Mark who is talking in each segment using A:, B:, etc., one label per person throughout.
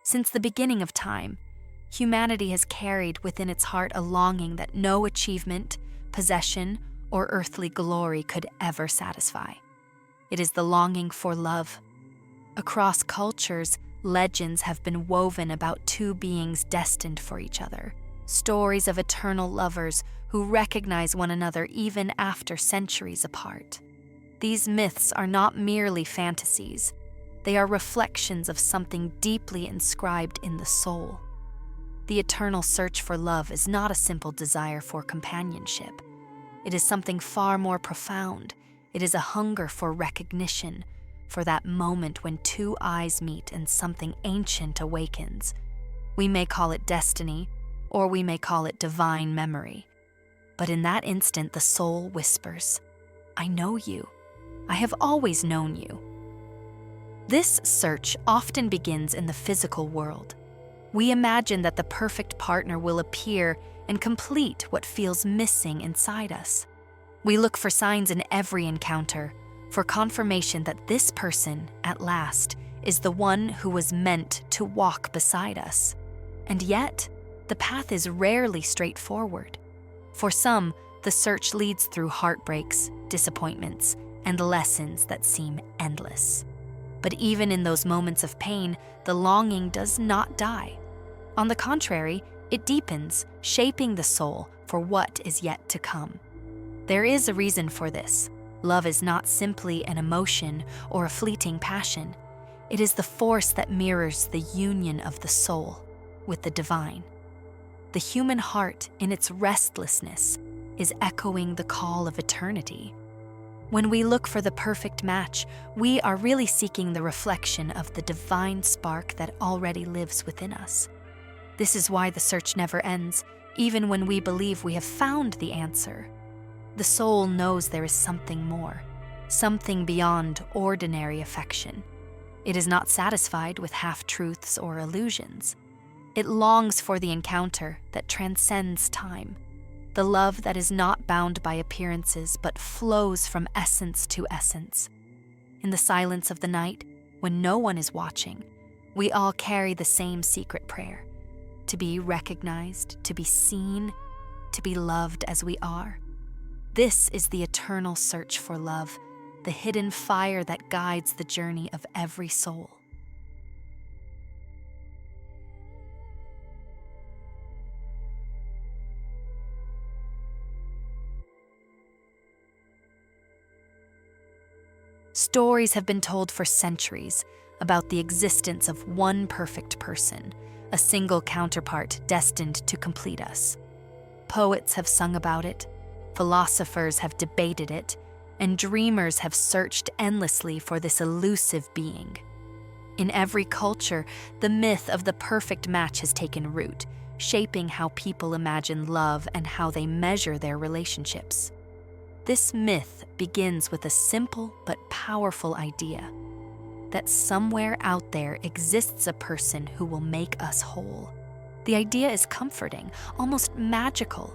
A: Since the beginning of time, humanity has carried within its heart a longing that no achievement, possession, or earthly glory could ever satisfy. It is the longing for love. Across cultures, legends have been woven about two beings destined for each other. Stories of eternal lovers who recognize one another even after centuries apart. These myths are not merely fantasies. They are reflections of something deeply inscribed in the soul. The eternal search for love is not a simple desire for companionship. It is something far more profound. It is a hunger for recognition, for that moment when two eyes meet and something ancient awakens. We may call it destiny, or we may call it divine memory. But in that instant, the soul whispers, "I know you. I have always known you." This search often begins in the physical world. We imagine that the perfect partner will appear and complete what feels missing inside us. We look for signs in every encounter, for confirmation that this person, at last, is the one who was meant to walk beside us. And yet, the path is rarely straightforward. For some, the search leads through heartbreaks, disappointments, and lessons that seem endless. But even in those moments of pain, the longing does not die. On the contrary, it deepens, shaping the soul for what is yet to come. There is a reason for this. Love is not simply an emotion or a fleeting passion. It is the force that mirrors the union of the soul with the divine. The human heart, in its restlessness, is echoing the call of eternity. When we look for the perfect match, we are really seeking the reflection of the divine spark that already lives within us. This is why the search never ends, even when we believe we have found the answer. The soul knows there is something more, something beyond ordinary affection. It is not satisfied with half-truths or illusions. It longs for the encounter that transcends time, the love that is not bound by appearances but flows from essence to essence. In the silence of the night, when no one is watching, we all carry the same secret prayer: to be recognized, to be seen, to be loved as we are. This is the eternal search for love, the hidden fire that guides the journey of every soul. Stories have been told for centuries about the existence of one perfect person, a single counterpart destined to complete us. Poets have sung about it, philosophers have debated it, and dreamers have searched endlessly for this elusive being. In every culture, the myth of the perfect match has taken root, shaping how people imagine love and how they measure their relationships. This myth begins with a simple but powerful idea: that somewhere out there exists a person who will make us whole. The idea is comforting, almost magical.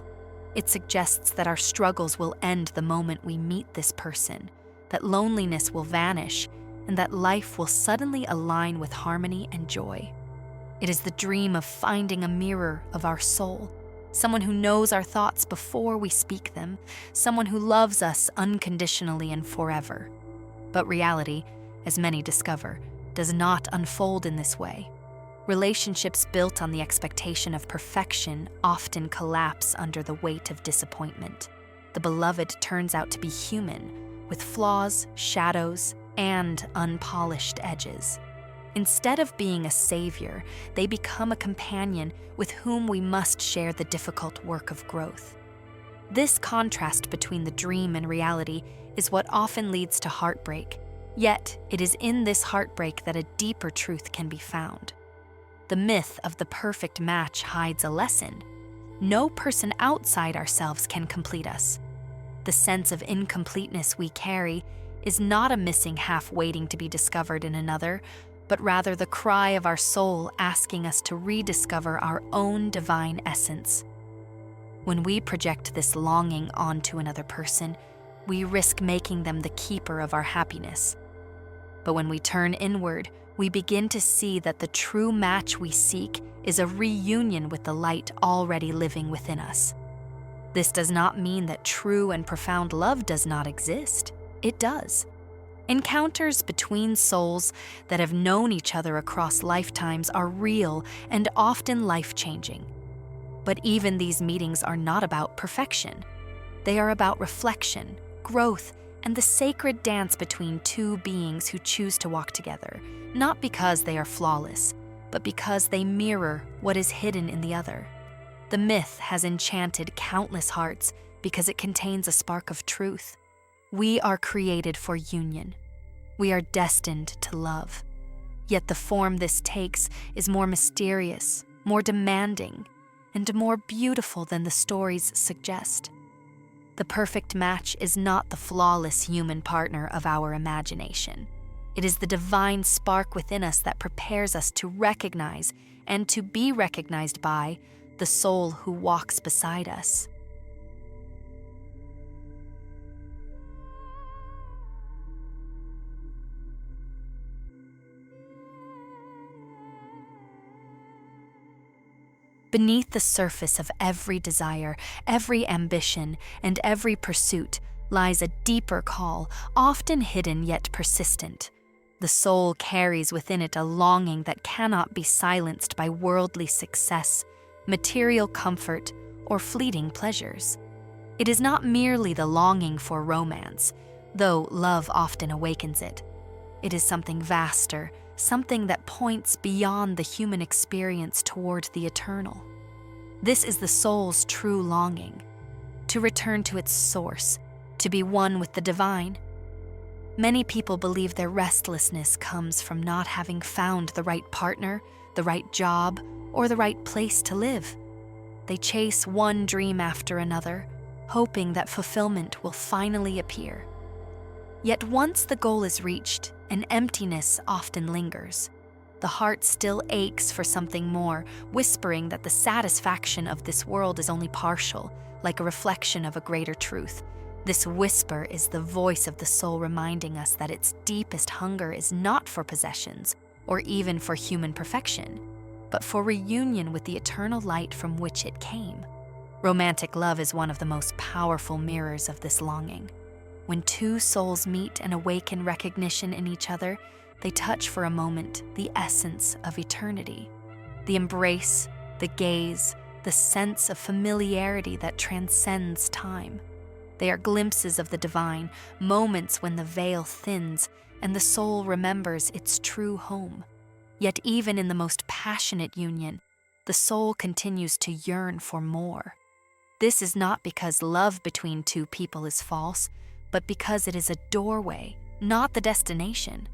A: It suggests that our struggles will end the moment we meet this person, that loneliness will vanish, and that life will suddenly align with harmony and joy. It is the dream of finding a mirror of our soul, someone who knows our thoughts before we speak them, someone who loves us unconditionally and forever. But reality, as many discover, does not unfold in this way. Relationships built on the expectation of perfection often collapse under the weight of disappointment. The beloved turns out to be human, with flaws, shadows, and unpolished edges. Instead of being a savior, they become a companion with whom we must share the difficult work of growth. This contrast between the dream and reality is what often leads to heartbreak, yet it is in this heartbreak that a deeper truth can be found. The myth of the perfect match hides a lesson. No person outside ourselves can complete us. The sense of incompleteness we carry is not a missing half waiting to be discovered in another, but rather the cry of our soul asking us to rediscover our own divine essence. When we project this longing onto another person, we risk making them the keeper of our happiness. But when we turn inward, we begin to see that the true match we seek is a reunion with the light already living within us. This does not mean that true and profound love does not exist. It does. Encounters between souls that have known each other across lifetimes are real and often life-changing. But even these meetings are not about perfection. They are about reflection, growth, and the sacred dance between two beings who choose to walk together, not because they are flawless, but because they mirror what is hidden in the other. The myth has enchanted countless hearts because it contains a spark of truth. We are created for union. We are destined to love. Yet the form this takes is more mysterious, more demanding, and more beautiful than the stories suggest. The perfect match is not the flawless human partner of our imagination. It is the divine spark within us that prepares us to recognize and to be recognized by the soul who walks beside us. Beneath the surface of every desire, every ambition, and every pursuit lies a deeper call, often hidden yet persistent. The soul carries within it a longing that cannot be silenced by worldly success, material comfort, or fleeting pleasures. It is not merely the longing for romance, though love often awakens it. It is something vaster, something that points beyond the human experience toward the eternal. This is the soul's true longing, to return to its source, to be one with the divine. Many people believe their restlessness comes from not having found the right partner, the right job, or the right place to live. They chase one dream after another, hoping that fulfillment will finally appear. Yet once the goal is reached, an emptiness often lingers. The heart still aches for something more, whispering that the satisfaction of this world is only partial, like a reflection of a greater truth. This whisper is the voice of the soul reminding us that its deepest hunger is not for possessions or even for human perfection, but for reunion with the eternal light from which it came. Romantic love is one of the most powerful mirrors of this longing. When two souls meet and awaken recognition in each other, they touch for a moment the essence of eternity. The embrace, the gaze, the sense of familiarity that transcends time. They are glimpses of the divine, moments when the veil thins and the soul remembers its true home. Yet even in the most passionate union, the soul continues to yearn for more. This is not because love between two people is false, but because it is a doorway, not the destination.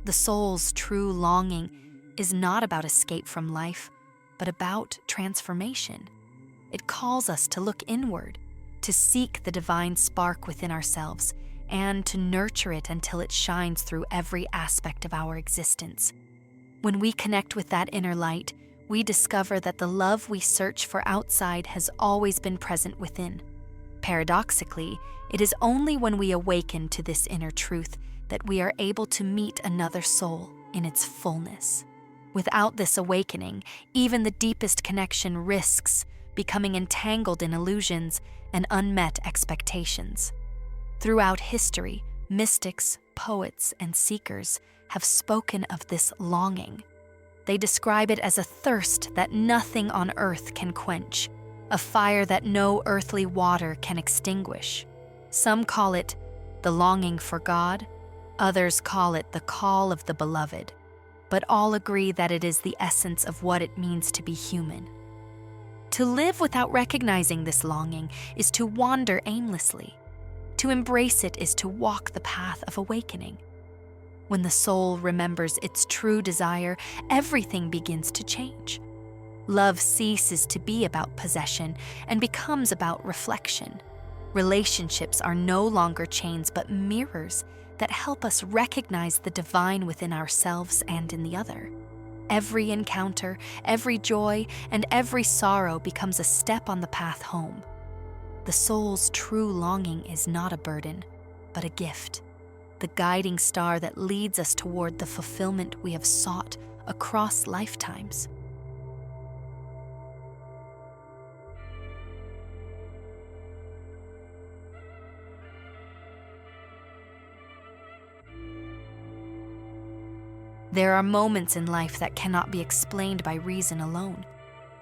A: The soul's true longing is not about escape from life, but about transformation. It calls us to look inward, to seek the divine spark within ourselves, and to nurture it until it shines through every aspect of our existence. When we connect with that inner light, we discover that the love we search for outside has always been present within. Paradoxically, it is only when we awaken to this inner truth that we are able to meet another soul in its fullness. Without this awakening, even the deepest connection risks becoming entangled in illusions and unmet expectations. Throughout history, mystics, poets, and seekers have spoken of this longing. They describe it as a thirst that nothing on earth can quench, a fire that no earthly water can extinguish. Some call it the longing for God, others call it the call of the beloved, but all agree that it is the essence of what it means to be human. To live without recognizing this longing is to wander aimlessly. To embrace it is to walk the path of awakening. When the soul remembers its true desire, everything begins to change. Love ceases to be about possession and becomes about reflection. Relationships are no longer chains but mirrors that help us recognize the divine within ourselves and in the other. Every encounter, every joy, and every sorrow becomes a step on the path home. The soul's true longing is not a burden, but a gift. the guiding star that leads us toward the fulfillment we have sought across lifetimes. There are moments in life that cannot be explained by reason alone.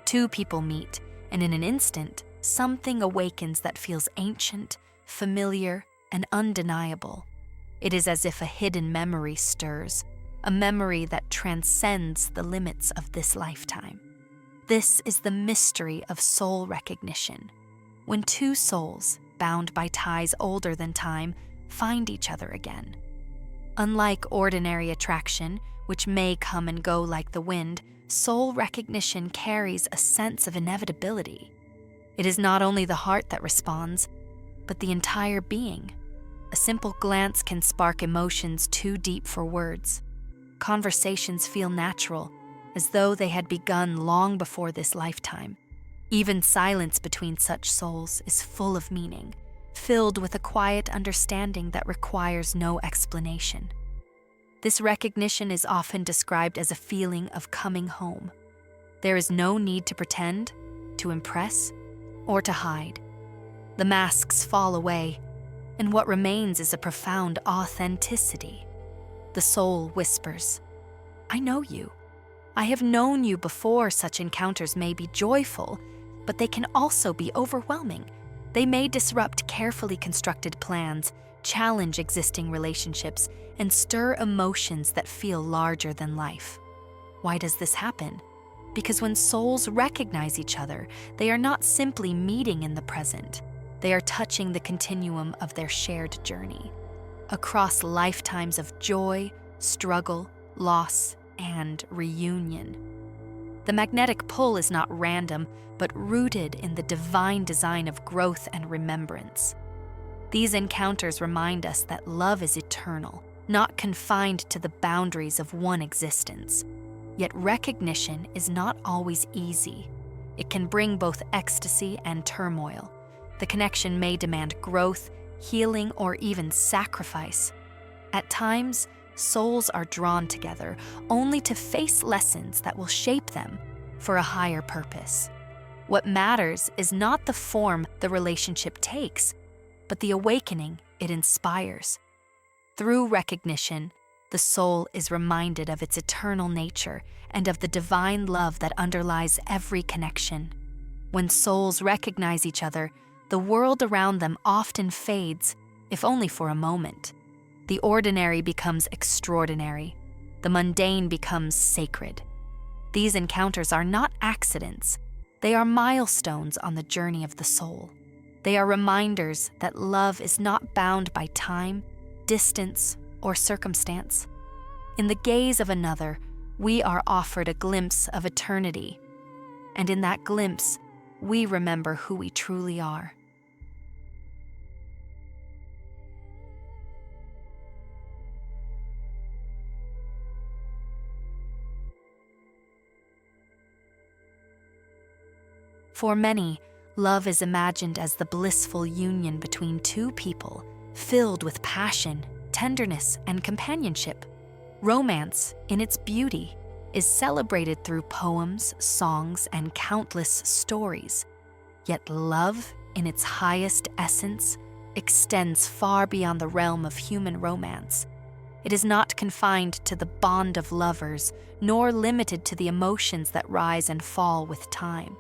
A: Two people meet, and in an instant, something awakens that feels ancient, familiar, and undeniable. It is as if a hidden memory stirs, a memory that transcends the limits of this lifetime. This is the mystery of soul recognition. When two souls, bound by ties older than time, find each other again. Unlike ordinary attraction, which may come and go like the wind, soul recognition carries a sense of inevitability. It is not only the heart that responds, but the entire being. A simple glance can spark emotions too deep for words. Conversations feel natural, as though they had begun long before this lifetime. Even silence between such souls is full of meaning, filled with a quiet understanding that requires no explanation. This recognition is often described as a feeling of coming home. There is no need to pretend, to impress, or to hide. The masks fall away, and what remains is a profound authenticity. The soul whispers, "I know you. I have known you before." Such encounters may be joyful, but they can also be overwhelming. They may disrupt carefully constructed plans, challenge existing relationships, and stir emotions that feel larger than life. Why does this happen? Because when souls recognize each other, they are not simply meeting in the present. They are touching the continuum of their shared journey, across lifetimes of joy, struggle, loss, and reunion. The magnetic pull is not random, but rooted in the divine design of growth and remembrance. These encounters remind us that love is eternal, not confined to the boundaries of one existence. Yet recognition is not always easy. It can bring both ecstasy and turmoil. The connection may demand growth, healing, or even sacrifice. At times, souls are drawn together only to face lessons that will shape them for a higher purpose. What matters is not the form the relationship takes, but the awakening it inspires. Through recognition, the soul is reminded of its eternal nature and of the divine love that underlies every connection. When souls recognize each other, the world around them often fades, if only for a moment. The ordinary becomes extraordinary. The mundane becomes sacred. These encounters are not accidents. They are milestones on the journey of the soul. They are reminders that love is not bound by time, distance, or circumstance. In the gaze of another, we are offered a glimpse of eternity. And in that glimpse, we remember who we truly are. For many, love is imagined as the blissful union between two people, filled with passion, tenderness, and companionship. Romance, in its beauty, is celebrated through poems, songs, and countless stories. Yet love, in its highest essence, extends far beyond the realm of human romance. It is not confined to the bond of lovers, nor limited to the emotions that rise and fall with time.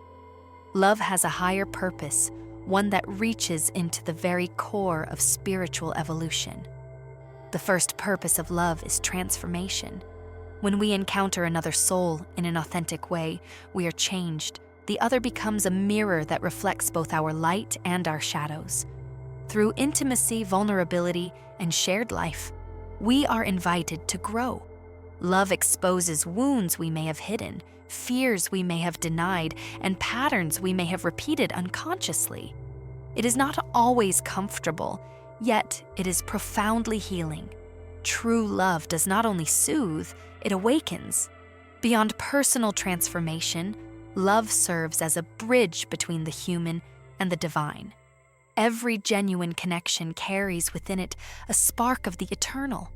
A: Love has a higher purpose, one that reaches into the very core of spiritual evolution. The first purpose of love is transformation. When we encounter another soul in an authentic way, we are changed. The other becomes a mirror that reflects both our light and our shadows. Through intimacy, vulnerability, and shared life, we are invited to grow. Love exposes wounds we may have hidden, fears we may have denied, and patterns we may have repeated unconsciously. It is not always comfortable, yet it is profoundly healing. True love does not only soothe, it awakens. Beyond personal transformation, love serves as a bridge between the human and the divine. Every genuine connection carries within it a spark of the eternal.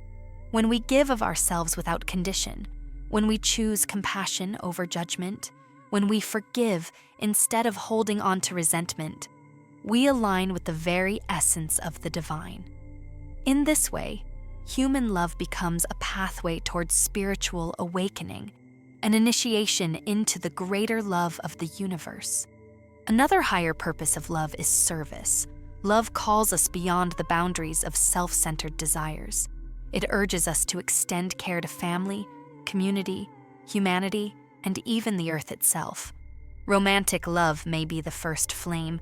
A: When we give of ourselves without condition, when we choose compassion over judgment, when we forgive instead of holding on to resentment, we align with the very essence of the divine. In this way, human love becomes a pathway towards spiritual awakening, an initiation into the greater love of the universe. Another higher purpose of love is service. Love calls us beyond the boundaries of self-centered desires. It urges us to extend care to family, community, humanity, and even the earth itself. Romantic love may be the first flame,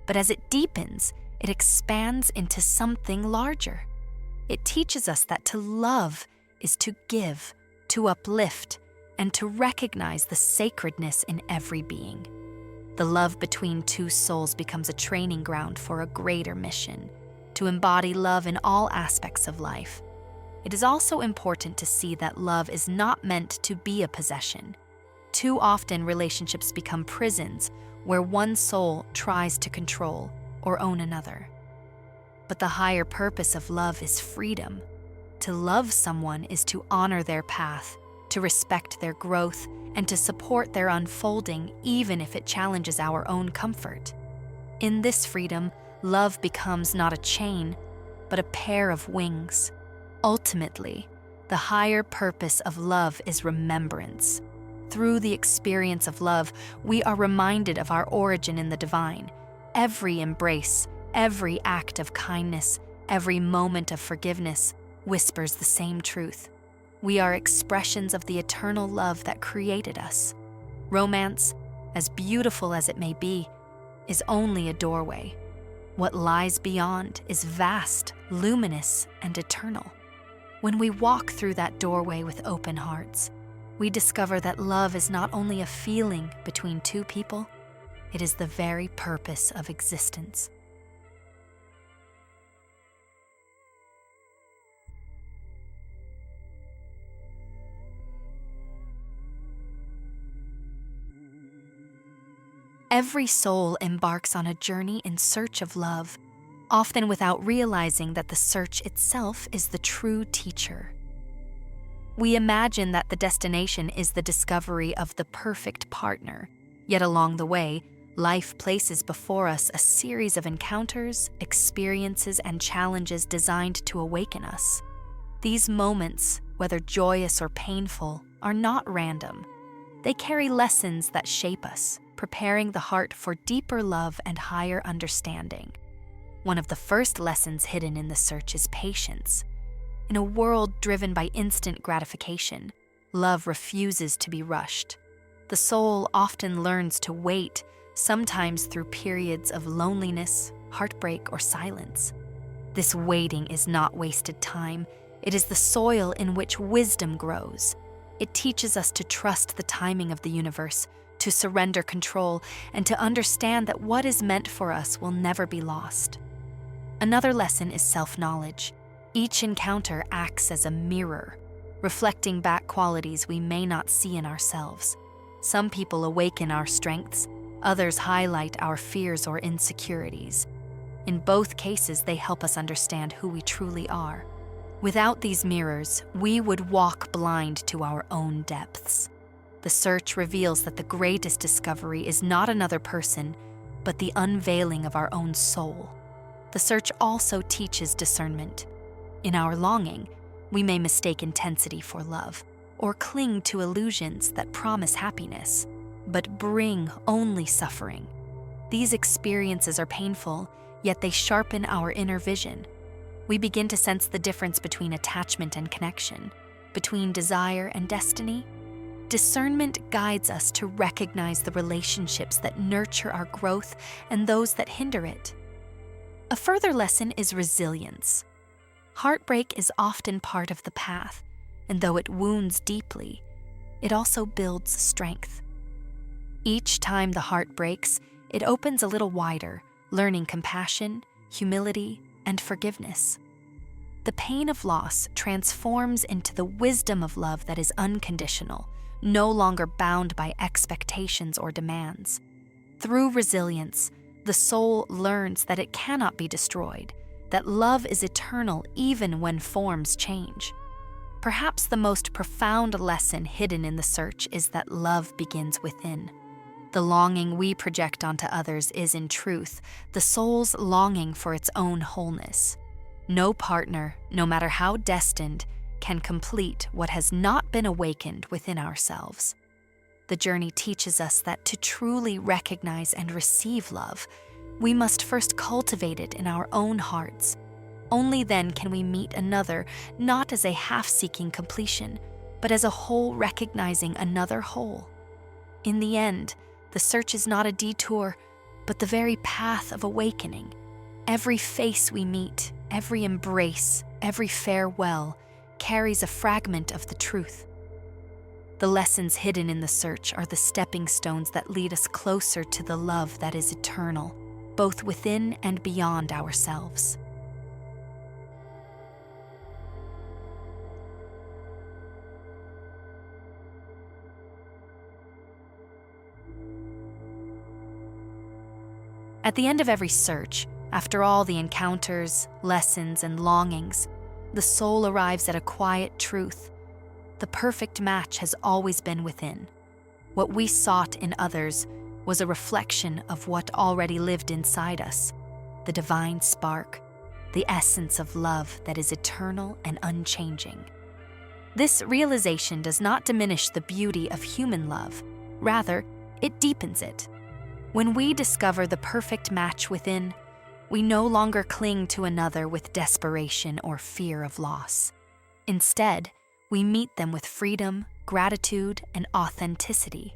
A: but as it deepens, it expands into something larger. It teaches us that to love is to give, to uplift, and to recognize the sacredness in every being. The love between two souls becomes a training ground for a greater mission, to embody love in all aspects of life. It is also important to see that love is not meant to be a possession. Too often, relationships become prisons where one soul tries to control or own another. But the higher purpose of love is freedom. To love someone is to honor their path, to respect their growth, and to support their unfolding even if it challenges our own comfort. In this freedom, love becomes not a chain, but a pair of wings. Ultimately, the higher purpose of love is remembrance. Through the experience of love, we are reminded of our origin in the divine. Every embrace, every act of kindness, every moment of forgiveness whispers the same truth. We are expressions of the eternal love that created us. Romance, as beautiful as it may be, is only a doorway. What lies beyond is vast, luminous, and eternal. When we walk through that doorway with open hearts, we discover that love is not only a feeling between two people, it is the very purpose of existence. Every soul embarks on a journey in search of love, often without realizing that the search itself is the true teacher. We imagine that the destination is the discovery of the perfect partner, yet along the way, life places before us a series of encounters, experiences, and challenges designed to awaken us. These moments, whether joyous or painful, are not random. They carry lessons that shape us, preparing the heart for deeper love and higher understanding. One of the first lessons hidden in the search is patience. In a world driven by instant gratification, love refuses to be rushed. The soul often learns to wait, sometimes through periods of loneliness, heartbreak, or silence. This waiting is not wasted time. It is the soil in which wisdom grows. It teaches us to trust the timing of the universe, to surrender control, and to understand that what is meant for us will never be lost. Another lesson is self-knowledge. Each encounter acts as a mirror, reflecting back qualities we may not see in ourselves. Some people awaken our strengths, others highlight our fears or insecurities. In both cases, they help us understand who we truly are. Without these mirrors, we would walk blind to our own depths. The search reveals that the greatest discovery is not another person, but the unveiling of our own soul. The search also teaches discernment. In our longing, we may mistake intensity for love, or cling to illusions that promise happiness, but bring only suffering. These experiences are painful, yet they sharpen our inner vision. We begin to sense the difference between attachment and connection, between desire and destiny. Discernment guides us to recognize the relationships that nurture our growth and those that hinder it. A further lesson is resilience. Heartbreak is often part of the path, and though it wounds deeply, it also builds strength. Each time the heart breaks, it opens a little wider, learning compassion, humility, and forgiveness. The pain of loss transforms into the wisdom of love that is unconditional, no longer bound by expectations or demands. Through resilience, the soul learns that it cannot be destroyed, that love is eternal even when forms change. Perhaps the most profound lesson hidden in the search is that love begins within. The longing we project onto others is, in truth, the soul's longing for its own wholeness. No partner, no matter how destined, can complete what has not been awakened within ourselves. The journey teaches us that to truly recognize and receive love, we must first cultivate it in our own hearts. Only then can we meet another not as a half-seeking completion, but as a whole recognizing another whole. In the end, the search is not a detour, but the very path of awakening. Every face we meet, every embrace, every farewell carries a fragment of the truth. The lessons hidden in the search are the stepping stones that lead us closer to the love that is eternal, both within and beyond ourselves. At the end of every search, after all the encounters, lessons, and longings, the soul arrives at a quiet truth. The perfect match has always been within. What we sought in others was a reflection of what already lived inside us, the divine spark, the essence of love that is eternal and unchanging. This realization does not diminish the beauty of human love. Rather, it deepens it. When we discover the perfect match within, we no longer cling to another with desperation or fear of loss. Instead, we meet them with freedom, gratitude, and authenticity.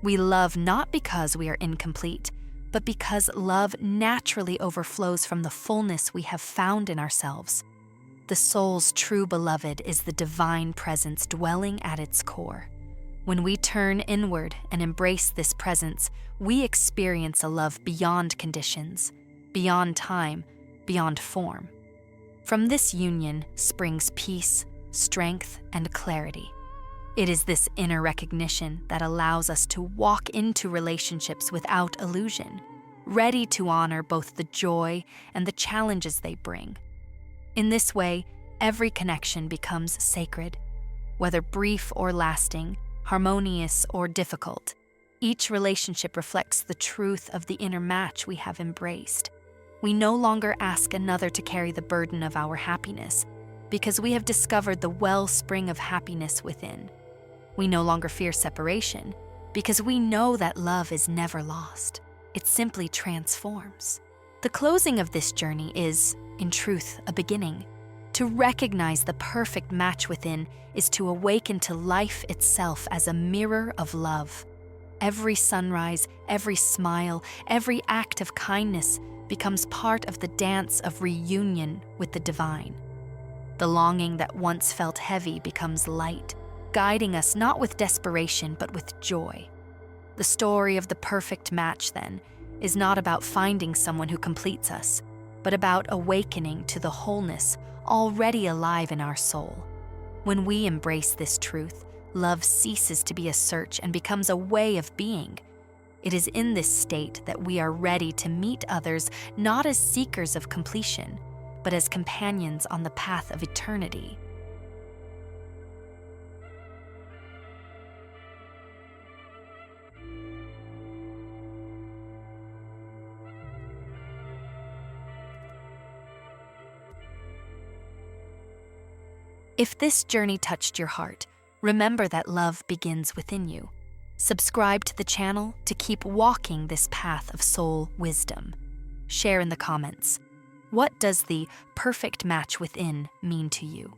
A: We love not because we are incomplete, but because love naturally overflows from the fullness we have found in ourselves. The soul's true beloved is the divine presence dwelling at its core. When we turn inward and embrace this presence, we experience a love beyond conditions, beyond time, beyond form. From this union springs peace, strength, and clarity. It is this inner recognition that allows us to walk into relationships without illusion, ready to honor both the joy and the challenges they bring. In this way, every connection becomes sacred, whether brief or lasting, harmonious or difficult. Each relationship reflects the truth of the inner match we have embraced. We no longer ask another to carry the burden of our happiness, because we have discovered the wellspring of happiness within. We no longer fear separation, because we know that love is never lost. It simply transforms. The closing of this journey is, in truth, a beginning. To recognize the perfect match within is to awaken to life itself as a mirror of love. Every sunrise, every smile, every act of kindness becomes part of the dance of reunion with the divine. The longing that once felt heavy becomes light, guiding us not with desperation but with joy. The story of the perfect match, then, is not about finding someone who completes us, but about awakening to the wholeness already alive in our soul. When we embrace this truth, love ceases to be a search and becomes a way of being. It is in this state that we are ready to meet others not as seekers of completion, but as companions on the path of eternity. If this journey touched your heart, remember that love begins within you. Subscribe to the channel to keep walking this path of soul wisdom. Share in the comments. What does the perfect match within mean to you?